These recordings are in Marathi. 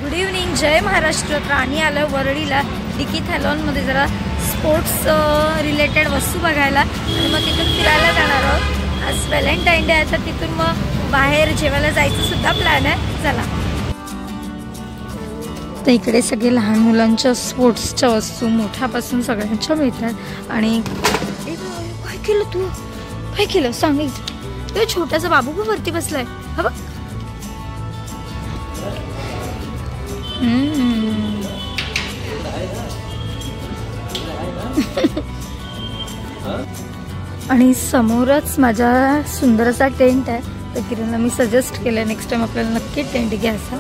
गुड इव्हनिंग, जय महाराष्ट्र. प्राणी आलं वरळीला डिकी थॅलॉनमध्ये जरा स्पोर्ट्स रिलेटेड वस्तू बघायला आणि मग तिथून फिरायला जाणार आहोत. आज व्हॅलेंटाईन डे आहे तर तिथून मग बाहेर जेवायला जायचं सुद्धा प्लॅन आहे. चला. तर इकडे सगळे लहान मुलांच्या स्पोर्ट्सच्या वस्तू मोठ्यापासून सगळ्यांच्या मिळतात. आणि काय केलं तू? काय केलं सांगायचं? तो छोटासा बाबू पण वरती बसलाय. हा बघ. आणि समोरच माझा सुंदर असा टेंट आहे. तर किरणला मी सजेस्ट केलं नेक्स्ट टाइम आपल्याला नक्की टेंट घ्यायचा.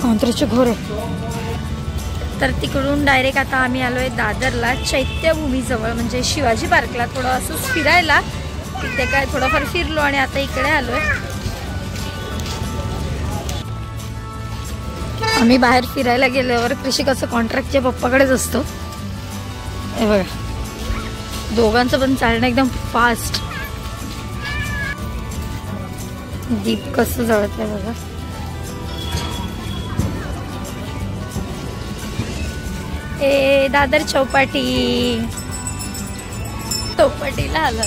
कांतराचे घर आहे. तर तिकडून डायरेक्ट आता आम्ही आलो आहे दादरला, चैत्यभूमीजवळ म्हणजे शिवाजी पार्कला. थोडं असंच फिरायला तिथे काय थोडंफार फिरलो आणि आता इकडे आलो आहे. आम्ही बाहेर फिरायला गेल्यावर कृषिक असं कॉन्ट्रॅक्टच्या पप्पाकडेच असतो. हे बघा, दोघांचं पण चालणं एकदम फास्ट. दीप कसं जळत आहे बघा. ए दादर चौपाटी, चौपाटीला आलं.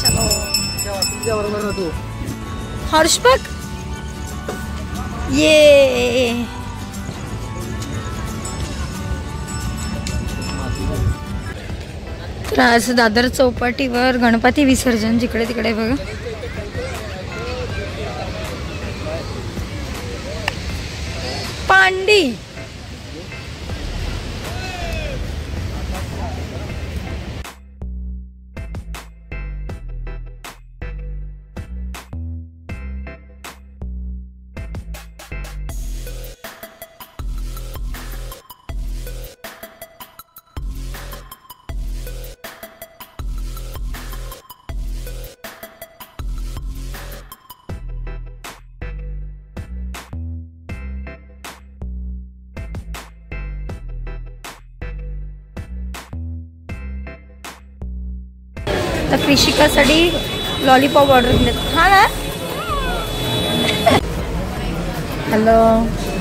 चलो हर्ष बघ ये. तर आज दादर चौपाटीवर गणपती विसर्जन जिकडे तिकडे बघा. पांडी तर कृषिकासाठी लॉलीपॉप ऑर्डर केले. हा ना. हॅलो.